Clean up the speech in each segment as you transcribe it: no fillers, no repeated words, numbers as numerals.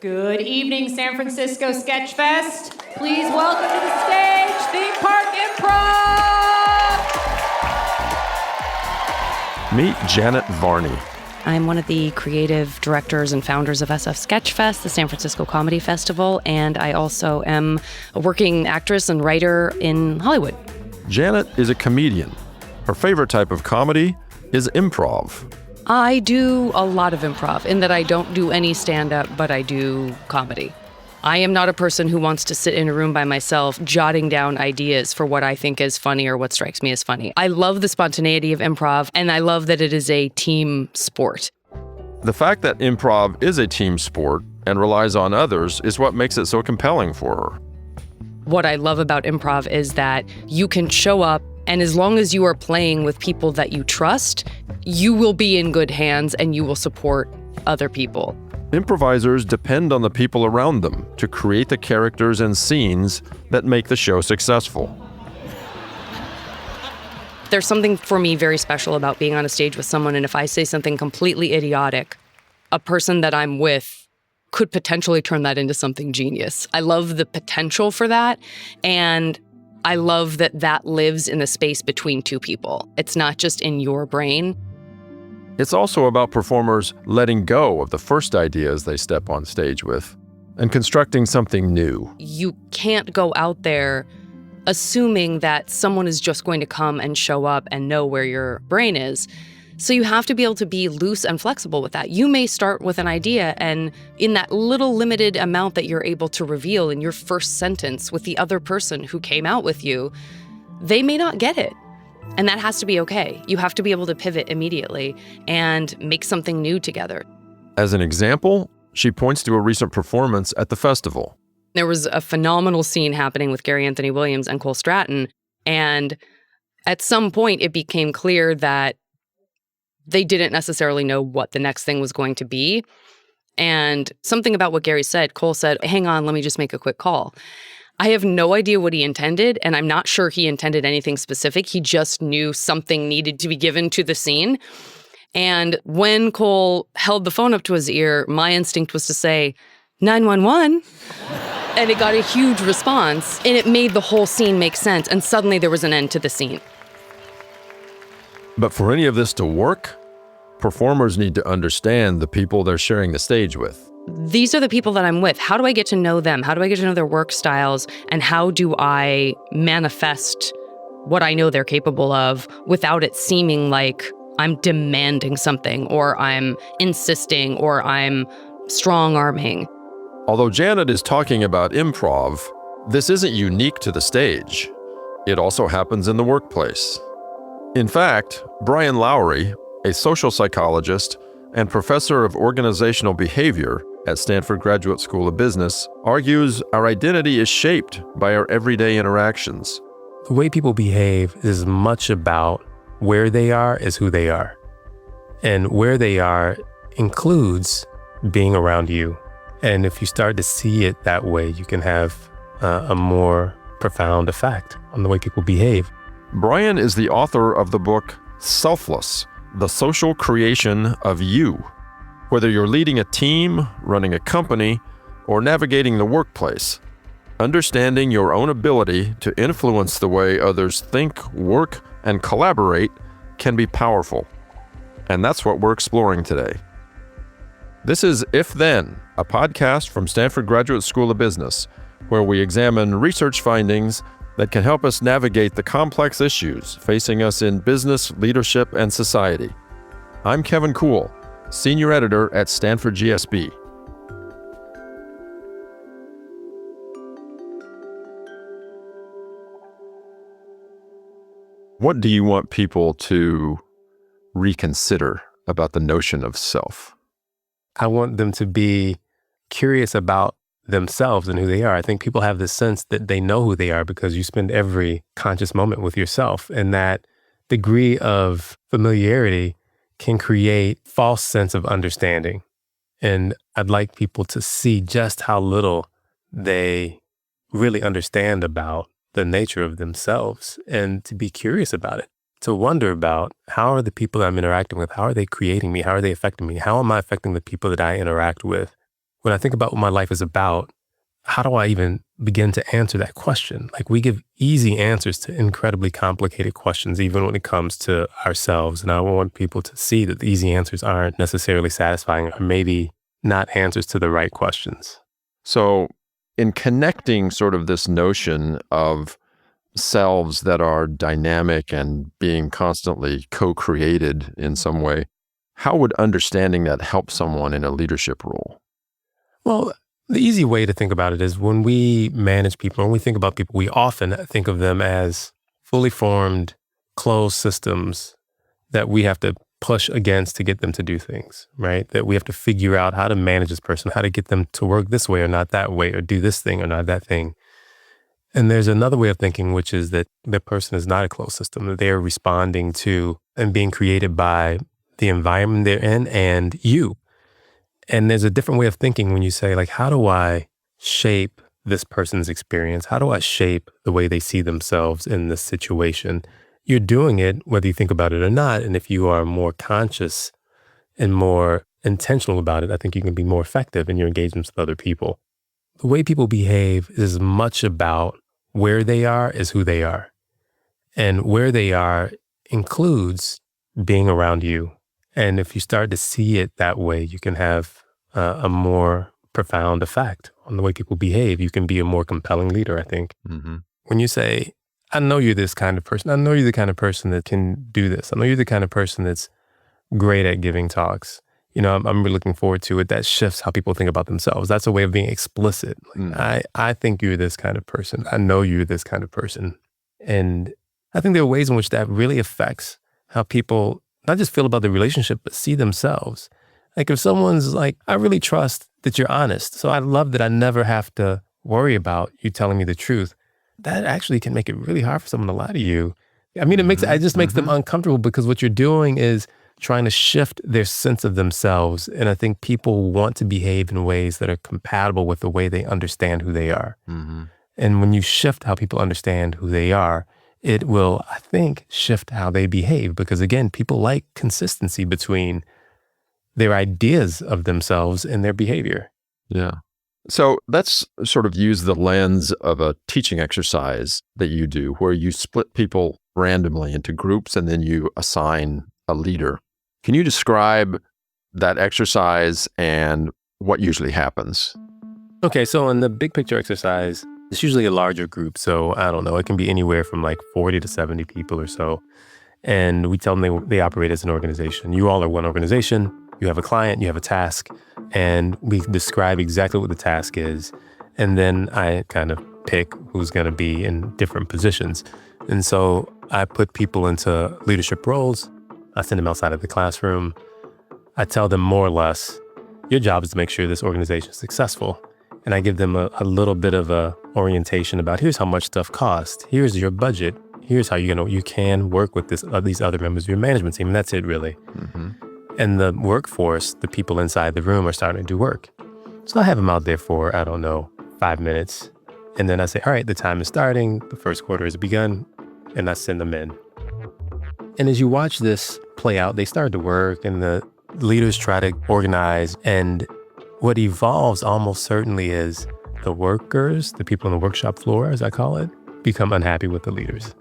Good evening, San Francisco Sketch Fest. Please welcome to the stage, Theme Park Improv! Meet Janet Varney. I'm one of the creative directors and founders of SF Sketch Fest, the San Francisco Comedy Festival, and I also am a working actress and writer in Hollywood. Janet is a comedian. Her favorite type of comedy is improv. I do a lot of improv in that I don't do any stand-up, but I do comedy. I am not a person who wants to sit in a room by myself jotting down ideas for what I think is funny or what strikes me as funny. I love the spontaneity of improv, and I love that it is a team sport. The fact that improv is a team sport and relies on others is what makes it so compelling for her. What I love about improv is that you can show up, and as long as you are playing with people that you trust, you will be in good hands and you will support other people. Improvisers depend on the people around them to create the characters and scenes that make the show successful. There's something for me very special about being on a stage with someone, and if I say something completely idiotic, a person that I'm with could potentially turn that into something genius. I love the potential for that, and I love that that lives in the space between two people. It's not just in your brain. It's also about performers letting go of the first ideas they step on stage with and constructing something new. You can't go out there assuming that someone is just going to come and show up and know where your brain is. So you have to be able to be loose and flexible with that. You may start with an idea, and in that little limited amount that you're able to reveal in your first sentence with the other person who came out with you, they may not get it. And that has to be okay. You have to be able to pivot immediately and make something new together. As an example, she points to a recent performance at the festival. There was a phenomenal scene happening with Gary Anthony Williams and Cole Stratton, and at some point it became clear that they didn't necessarily know what the next thing was going to be. And something about what Gary said, Cole said, "Hang on, let me just make a quick call." I have no idea what he intended, and I'm not sure he intended anything specific. He just knew something needed to be given to the scene. And when Cole held the phone up to his ear, my instinct was to say, 911. And it got a huge response, and it made the whole scene make sense. And suddenly there was an end to the scene. But for any of this to work, performers need to understand the people they're sharing the stage with. These are the people that I'm with. How do I get to know them? How do I get to know their work styles? And how do I manifest what I know they're capable of without it seeming like I'm demanding something, or I'm insisting, or I'm strong-arming? Although Janet is talking about improv, this isn't unique to the stage. It also happens in the workplace. In fact, Brian Lowery, a social psychologist and professor of organizational behavior at Stanford Graduate School of Business, argues our identity is shaped by our everyday interactions. The way people behave is as much about where they are as who they are. And where they are includes being around you. And if you start to see it that way, you can have a more profound effect on the way people behave. Brian is the author of the book Selfless, The Social Creation of You. Whether you're leading a team, running a company, or navigating the workplace, understanding your own ability to influence the way others think, work, and collaborate can be powerful. And that's what we're exploring today. This is If Then, a podcast from Stanford Graduate School of Business, where we examine research findings that can help us navigate the complex issues facing us in business, leadership, and society. I'm Kevin Kuhl, Senior Editor at Stanford GSB. What do you want people to reconsider about the notion of self? I want them to be curious about themselves and who they are. I think people have this sense that they know who they are because you spend every conscious moment with yourself, and that degree of familiarity can create false sense of understanding. And I'd like people to see just how little they really understand about the nature of themselves and to be curious about it, to wonder about how are the people that I'm interacting with, how are they creating me, how are they affecting me, how am I affecting the people that I interact with? when I think about what my life is about, how do I even begin to answer that question? Like, we give easy answers to incredibly complicated questions, even when it comes to ourselves. And I want people to see that the easy answers aren't necessarily satisfying, or maybe not answers to the right questions. So in connecting sort of this notion of selves that are dynamic and being constantly co-created in some way, how would understanding that help someone in a leadership role? Well, the easy way to think about it is when we manage people, when we think about people, we often think of them as fully formed, closed systems that we have to push against to get them to do things, right? That we have to figure out how to manage this person, how to get them to work this way or not that way, or do this thing or not that thing. And there's another way of thinking, which is that the person is not a closed system, that they're responding to and being created by the environment they're in and you. And there's a different way of thinking when you say, like, how do I shape this person's experience? How do I shape the way they see themselves in this situation? You're doing it whether you think about it or not. And if you are more conscious and more intentional about it, I think you can be more effective in your engagements with other people. The way people behave is as much about where they are as who they are. And where they are includes being around you. And if you start to see it that way, you can have a more profound effect on the way people behave. You can be a more compelling leader, I think. Mm-hmm. When you say, I know you're this kind of person. I know you're the kind of person that can do this. I know you're the kind of person that's great at giving talks. You know, I'm really looking forward to it. That shifts how people think about themselves. That's a way of being explicit. Like, I think you're this kind of person. I know you're this kind of person. And I think there are ways in which that really affects how people not just feel about the relationship, but see themselves. Like, if someone's like, I really trust that you're honest, so I love that I never have to worry about you telling me the truth, that actually can make it really hard for someone to lie to you. I mean, it just makes them uncomfortable, because what you're doing is trying to shift their sense of themselves. And I think people want to behave in ways that are compatible with the way they understand who they are. Mm-hmm. And when you shift how people understand who they are, it will, I think, shift how they behave. Because again, people like consistency between their ideas of themselves and their behavior. Yeah. So let's sort of use the lens of a teaching exercise that you do, where you split people randomly into groups and then you assign a leader. Can you describe that exercise and what usually happens? Okay, so in the big picture exercise, it's usually a larger group. So I don't know, it can be anywhere from like 40 to 70 people or so. And we tell them they operate as an organization. You all are one organization. You have a client, you have a task, and we describe exactly what the task is. And then I kind of pick who's going to be in different positions. And so I put people into leadership roles. I send them outside of the classroom. I tell them more or less, your job is to make sure this organization is successful. And I give them a little bit of a orientation about, here's how much stuff costs. Here's your budget. Here's how you can work with these other members of your management team. And that's it, really. Mm-hmm. And the workforce, the people inside the room, are starting to do work. So I have them out there for, 5 minutes. And then I say, all right, the time is starting. The first quarter has begun. And I send them in. And as you watch this play out, they start to work and the leaders try to organize. And what evolves almost certainly is the workers, the people on the workshop floor, as I call it, become unhappy with the leaders.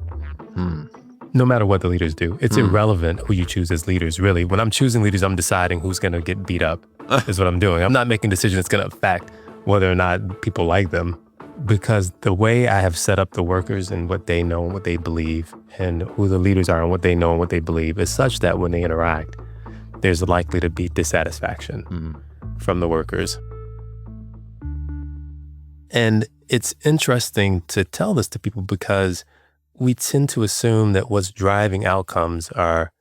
No matter what the leaders do. It's irrelevant who you choose as leaders, really. When I'm choosing leaders, I'm deciding who's going to get beat up, is what I'm doing. I'm not making a decision that's going to affect whether or not people like them, because the way I have set up the workers and what they know and what they believe, and who the leaders are and what they know and what they believe, is such that when they interact, there's likely to be dissatisfaction from the workers. And it's interesting to tell this to people, because we tend to assume that what's driving outcomes are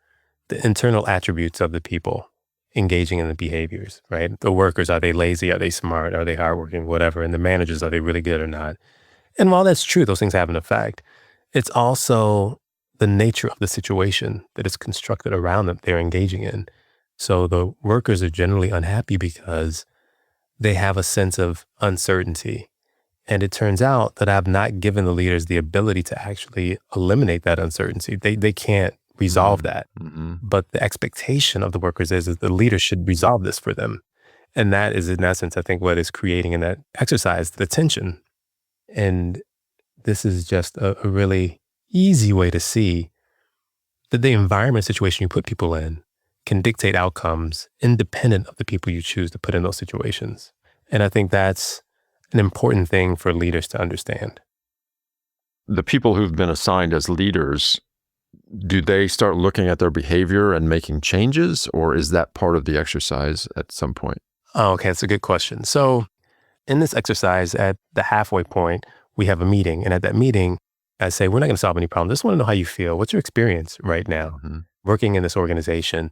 the internal attributes of the people engaging in the behaviors, right? The workers, are they lazy? Are they smart? Are they hardworking? Whatever. And the managers, are they really good or not? And while that's true, those things have an effect. It's also the nature of the situation that is constructed around them they're engaging in. So the workers are generally unhappy because they have a sense of uncertainty. And it turns out that I've not given the leaders the ability to actually eliminate that uncertainty. They can't resolve that. But the expectation of the workers is that the leaders should resolve this for them. And that is, in essence, I think, what is creating in that exercise, the tension. And this is just a really easy way to see that the environment situation you put people in can dictate outcomes independent of the people you choose to put in those situations. And I think that's an important thing for leaders to understand. The people who've been assigned as leaders, do they start looking at their behavior and making changes, or is that part of the exercise at some point? Oh, okay, that's a good question. So in this exercise, at the halfway point, we have a meeting. And at that meeting, I say, we're not going to solve any problems. I just want to know how you feel. What's your experience right now working in this organization?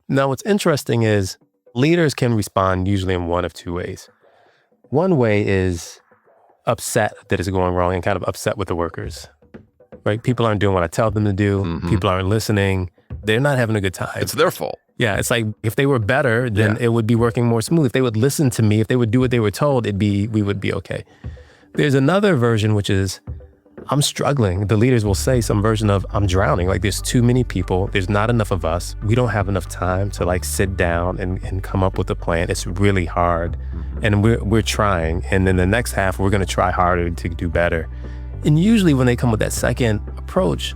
Now, what's interesting is leaders can respond usually in one of two ways. One way is upset that it's going wrong and kind of upset with the workers, right? People aren't doing what I tell them to do. People aren't listening. They're not having a good time. It's their fault. Yeah, it's like if they were better, then it would be working more smooth. If they would listen to me, if they would do what they were told, we would be okay. There's another version, which is, I'm struggling. The leaders will say some version of, I'm drowning. Like, there's too many people. There's not enough of us. We don't have enough time to like sit down and come up with a plan. It's really hard. And we're trying. And then the next half, we're going to try harder to do better. And usually when they come with that second approach,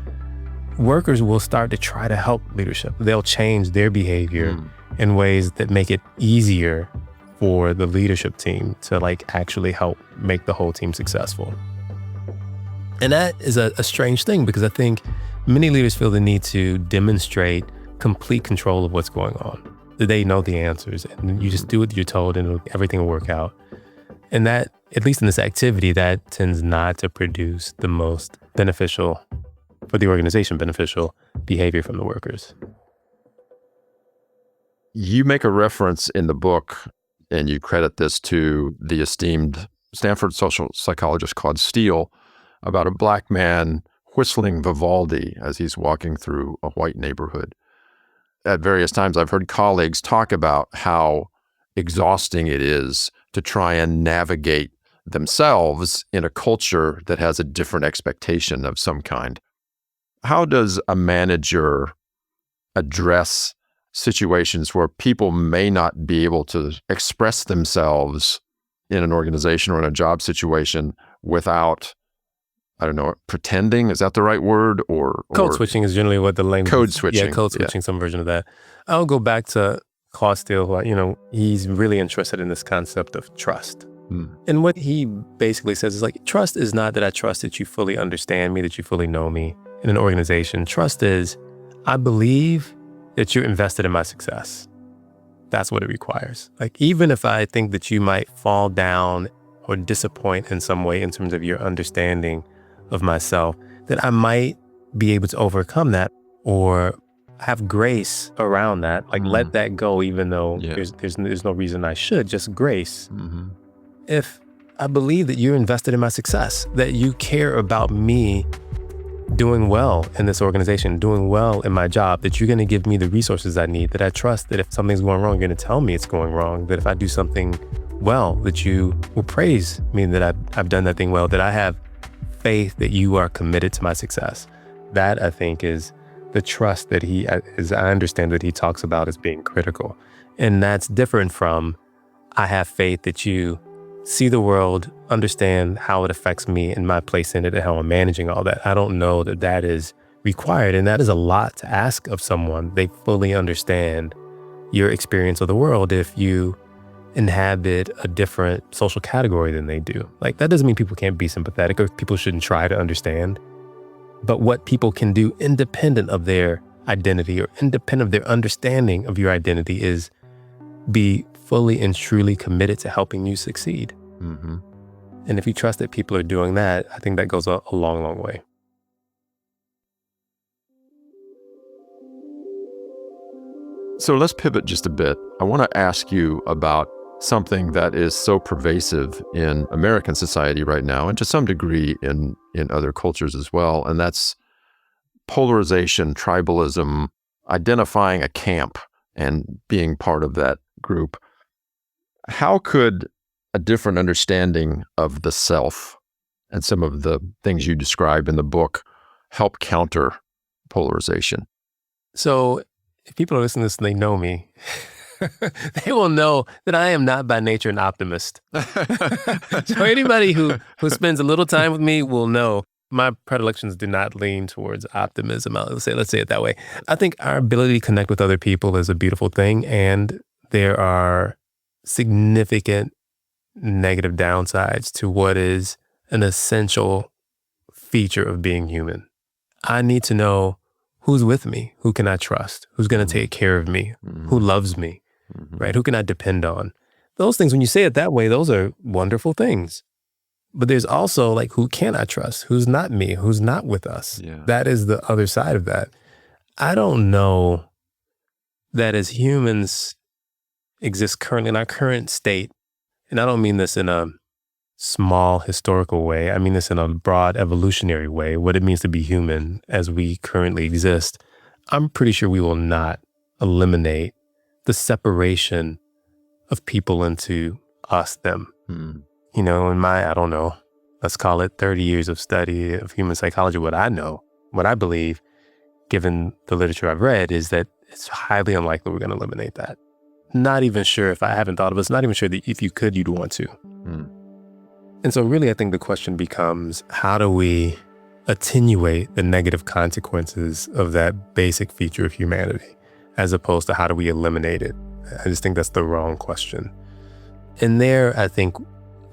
workers will start to try to help leadership. They'll change their behavior in ways that make it easier for the leadership team to like actually help make the whole team successful. And that is a strange thing, because I think many leaders feel the need to demonstrate complete control of what's going on, that they know the answers and you just do what you're told and everything will work out. And that, at least in this activity, that tends not to produce the most beneficial, for the organization, beneficial behavior from the workers. You make a reference in the book, and you credit this to the esteemed Stanford social psychologist Claude Steele, about a black man whistling Vivaldi as he's walking through a white neighborhood. At various times, I've heard colleagues talk about how exhausting it is to try and navigate themselves in a culture that has a different expectation of some kind. How does a manager address situations where people may not be able to express themselves in an organization or in a job situation without, I don't know, pretending? Is that the right word? Or code switching is generally what the language. Code switching. Yeah, code switching, some version of that. I'll go back to Claude Steele, who, he's really interested in this concept of trust. And what he basically says is like, trust is not that I trust that you fully understand me, that you fully know me in an organization. Trust is, I believe that you're invested in my success. That's what it requires. Like, even if I think that you might fall down or disappoint in some way in terms of your understanding of myself, that I might be able to overcome that or have grace around that. Like, let that go, even though there's no reason I should, just grace. If I believe that you're invested in my success, that you care about me doing well in this organization, doing well in my job, that you're going to give me the resources I need, that I trust that if something's going wrong, you're going to tell me it's going wrong, that if I do something well, that you will praise me that I've done that thing well, that I have faith that you are committed to my success. That, I think, is the trust that as I understand that he talks about as being critical. And that's different from, I have faith that you see the world, understand how it affects me and my place in it and how I'm managing all that. I don't know that that is required. And that is a lot to ask of someone. They fully understand your experience of the world if you inhabit a different social category than they do. Like, that doesn't mean people can't be sympathetic or people shouldn't try to understand. But what people can do independent of their identity or independent of their understanding of your identity is be fully and truly committed to helping you succeed. And if you trust that people are doing that, I think that goes a long, long way. So let's pivot just a bit. I want to ask you about something that is so pervasive in American society right now, and to some degree in other cultures as well, and that's polarization, tribalism, identifying a camp and being part of that group. How could a different understanding of the self and some of the things you describe in the book help counter polarization? So if people are listening to this and they know me, They will know that I am not by nature an optimist. So anybody who spends a little time with me will know my predilections do not lean towards optimism. Let's say it that way. I think our ability to connect with other people is a beautiful thing, and there are significant negative downsides to what is an essential feature of being human. I need to know who's with me, who can I trust, who's going to take care of me, who loves me, right? Who can I depend on? Those things, when you say it that way, those are wonderful things. But there's also like, who can I trust? Who's not me? Who's not with us? Yeah. That is the other side of that. I don't know that as humans exist currently in our current state, and I don't mean this in a small historical way, I mean this in a broad evolutionary way, what it means to be human as we currently exist, I'm pretty sure we will not eliminate the separation of people into us, them. You know, in my, I don't know, let's call it 30 years of study of human psychology, what I know, what I believe, given the literature I've read, is that it's highly unlikely we're going to eliminate that. Not even sure, if I haven't thought of it, not even sure that if you could, you'd want to. And so really, I think the question becomes, how do we attenuate the negative consequences of that basic feature of humanity, as opposed to how do we eliminate it? I just think that's the wrong question. And there, I think,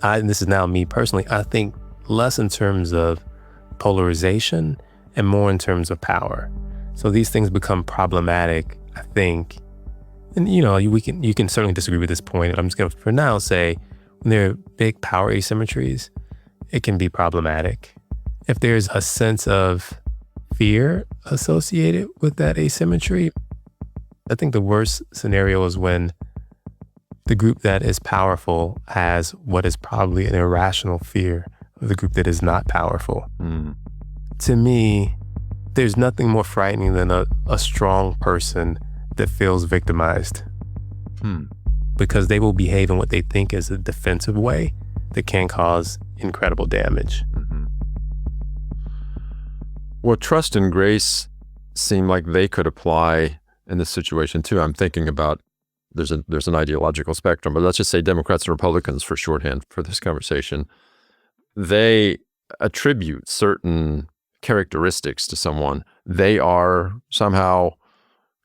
and this is now me personally, I think less in terms of polarization and more in terms of power. So these things become problematic, I think. And, you know, you can certainly disagree with this point. I'm just going to, for now, say when there are big power asymmetries, it can be problematic. If there's a sense of fear associated with that asymmetry, I think the worst scenario is when the group that is powerful has what is probably an irrational fear of the group that is not powerful. To me, there's nothing more frightening than a strong person that feels victimized. Because they will behave in what they think is a defensive way that can cause incredible damage. Well, trust and grace seem like they could apply in this situation too. I'm thinking about there's an ideological spectrum, but let's just say Democrats and Republicans for shorthand for this conversation. They attribute certain characteristics to someone. They are somehow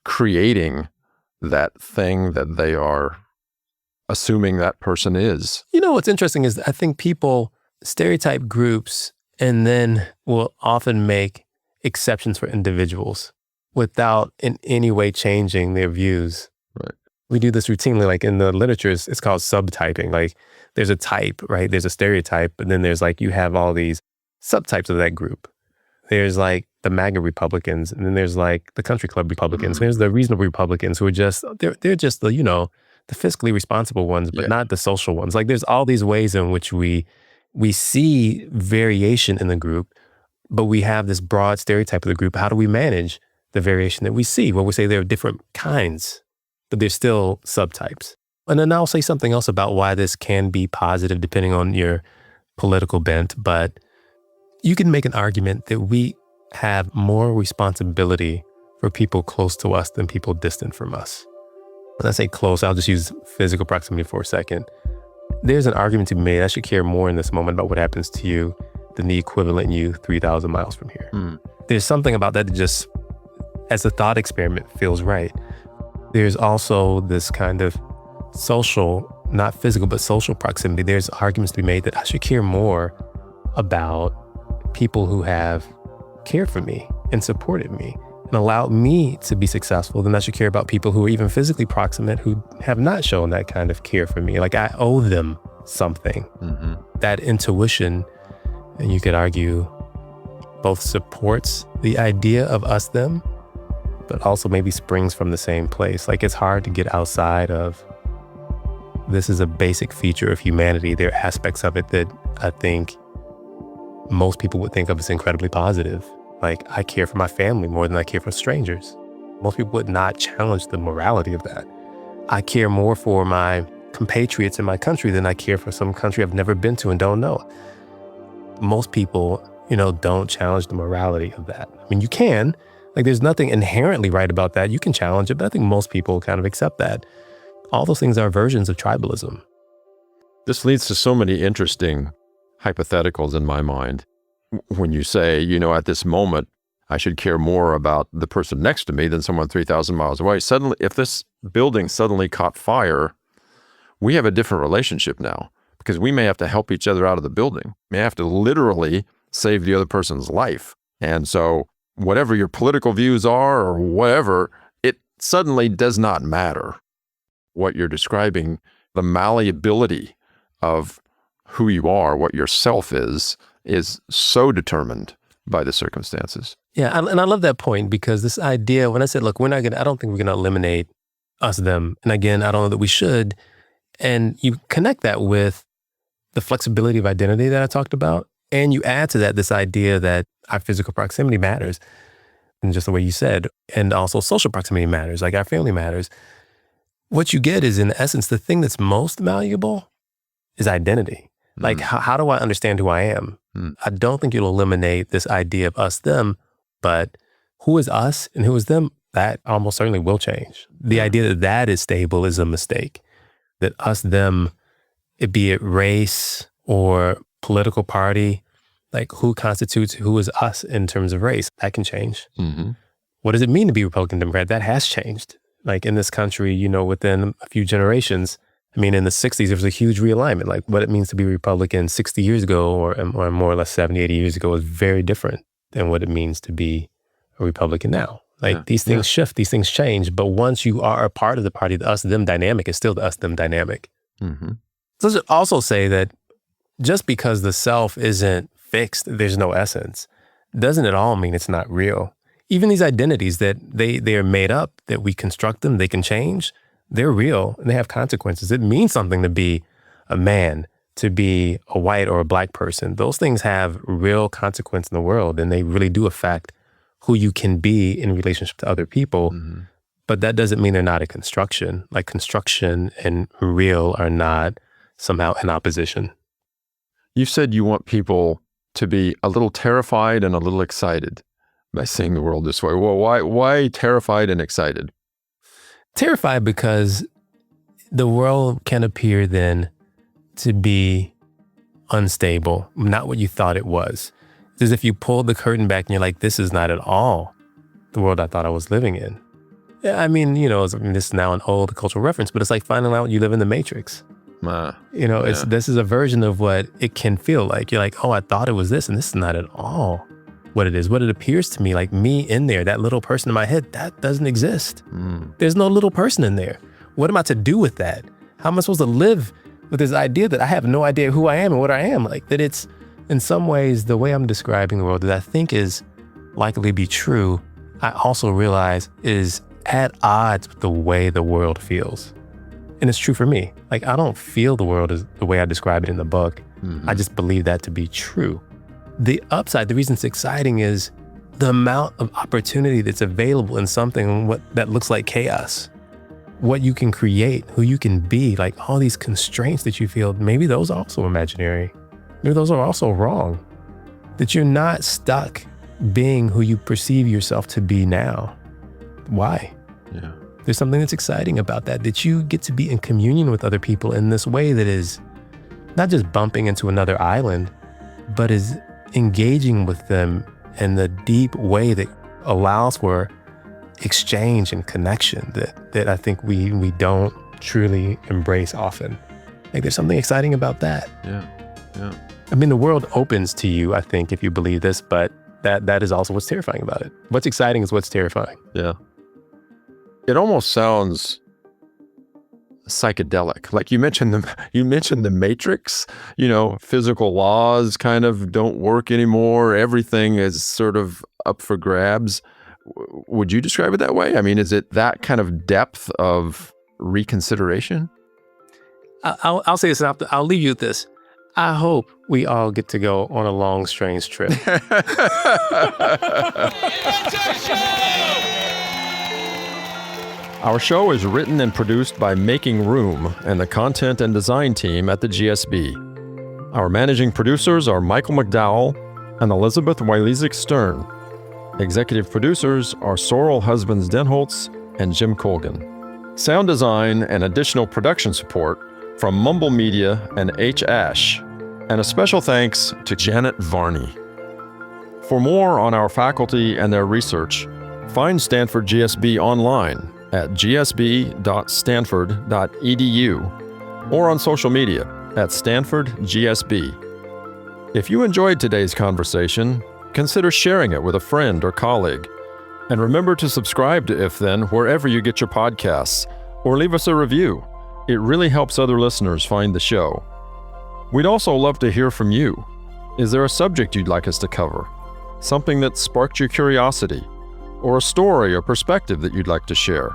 creating that thing that they are assuming that person is. You know, what's interesting is I think people stereotype groups and then will often make exceptions for individuals without in any way changing their views. Right. We do this routinely, like in the literature, it's called subtyping. Like there's a type, right? There's a stereotype, but then there's like, you have all these subtypes of that group. There's like the MAGA Republicans, and then there's like the country club Republicans. There's the reasonable Republicans who are just, they're just the, you know, the fiscally responsible ones, but not the social ones. Like there's all these ways in which we see variation in the group, but we have this broad stereotype of the group. How do we manage the variation that we see? Well, we say there are different kinds, but there's still subtypes. And then I'll say something else about why this can be positive depending on your political bent, but you can make an argument that we have more responsibility for people close to us than people distant from us. When I say close, I'll just use physical proximity for a second. There's an argument to be made. I should care more in this moment about what happens to you than the equivalent you 3,000 miles from here. There's something about that just, as a thought experiment, feels right. There's also this kind of social, not physical, but social proximity. There's arguments to be made that I should care more about people who have cared for me and supported me and allowed me to be successful than I should care about people who are even physically proximate who have not shown that kind of care for me. Like I owe them something. That intuition, and you could argue, both supports the idea of us, them, but also maybe springs from the same place. Like it's hard to get outside of, this is a basic feature of humanity. There are aspects of it that I think most people would think of as incredibly positive. Like I care for my family more than I care for strangers. Most people would not challenge the morality of that. I care more for my compatriots in my country than I care for some country I've never been to and don't know. Most people, you know, don't challenge the morality of that. I mean, you can, like there's nothing inherently right about that. You can challenge it, but I think most people kind of accept that. all those things are versions of tribalism. This leads to so many interesting hypotheticals in my mind. When you say, at this moment, I should care more about the person next to me than someone 3,000 miles away. Suddenly, if this building suddenly caught fire, we have a different relationship now because we may have to help each other out of the building. We may have to literally save the other person's life. And so whatever your political views are or whatever, it suddenly does not matter. What you're describing, the malleability of who you are, what your self is so determined by the circumstances. Yeah, and I love that point because this idea, when I said, look, I don't think we're going to eliminate us, them. And again, I don't know that we should. And you connect that with the flexibility of identity that I talked about. And you add to that this idea that our physical proximity matters, and just the way you said, and also social proximity matters, like our family matters. What you get is, in essence, the thing that's most malleable is identity. Like, how do I understand who I am? I don't think you'll eliminate this idea of us, them, but who is us and who is them, that almost certainly will change. The idea that that is stable is a mistake. That us, them, be it race or political party, like who constitutes who is us in terms of race, that can change. Mm-hmm. What does it mean to be Republican Democrat? That has changed. Like in this country, within a few generations. I mean, in the 60s, there was a huge realignment. Like what it means to be Republican 60 years ago or more or less 70, 80 years ago is very different than what it means to be a Republican now. Like these things shift, these things change. But once you are a part of the party, the us-them dynamic is still the us-them dynamic. Mm-hmm. So let's also say that just because the self isn't fixed, there's no essence, doesn't at all mean it's not real. Even these identities that they are made up, that we construct them, they can change. They're real and they have consequences. It means something to be a man, to be a white or a black person. Those things have real consequence in the world and they really do affect who you can be in relationship to other people. Mm-hmm. But that doesn't mean they're not a construction. Like construction and real are not somehow in opposition. You said you want people to be a little terrified and a little excited by seeing the world this way. Well, why terrified and excited? Terrified because the world can appear then to be unstable, not what you thought it was. It's as if you pulled the curtain back and you're like, this is not at all the world I thought I was living in. Yeah, I mean, this is now an old cultural reference, but it's like finding out you live in the Matrix. This is a version of what it can feel like. You're like, oh, I thought it was this, and this is not at all what it is. What it appears to me, like me in there, that little person in my head, that doesn't exist. There's no little person in there. What am I to do with that? How am I supposed to live with this idea that I have no idea who I am and what I am? Like that it's, in some ways, the way I'm describing the world that I think is likely to be true, I also realize is at odds with the way the world feels. And it's true for me. Like I don't feel the world as the way I describe it in the book. Mm-hmm. I just believe that to be true. The upside, the reason it's exciting is the amount of opportunity that's available in something that looks like chaos. What you can create, who you can be, like all these constraints that you feel, maybe those are also imaginary. Maybe those are also wrong. That you're not stuck being who you perceive yourself to be now. Why? Yeah. There's something that's exciting about that you get to be in communion with other people in this way that is not just bumping into another island, but is engaging with them in the deep way that allows for exchange and connection that I think we don't truly embrace often. Like there's something exciting about that. Yeah. I mean, the world opens to you, I think, if you believe this, but that is also what's terrifying about it. What's exciting is what's terrifying. Yeah. It almost sounds psychedelic. Like you mentioned the Matrix, physical laws kind of don't work anymore. Everything is sort of up for grabs. Would you describe it that way? I mean, is it that kind of depth of reconsideration? I'll say this, and I'll leave you with this. I hope we all get to go on a long, strange trip. Our show is written and produced by Making Room and the content and design team at the GSB. Our managing producers are Michael McDowell and Elizabeth Wylezik-Stern. Executive producers are Sorrel Husbands-Denholtz and Jim Colgan. Sound design and additional production support from Mumble Media and H. Ash. And a special thanks to Janet Varney. For more on our faculty and their research, find Stanford GSB online at gsb.stanford.edu or on social media at Stanford GSB. If you enjoyed today's conversation, consider sharing it with a friend or colleague. And remember to subscribe to If Then wherever you get your podcasts, or leave us a review. It really helps other listeners find the show. We'd also love to hear from you. Is there a subject you'd like us to cover? Something that sparked your curiosity? Or a story or perspective that you'd like to share?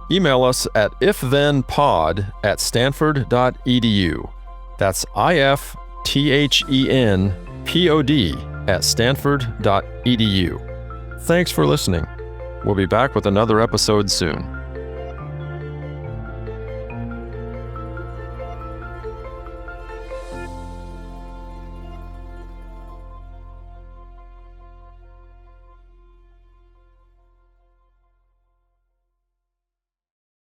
Email us at ifthenpod@stanford.edu. That's ifthenpod@stanford.edu. Thanks for listening. We'll be back with another episode soon.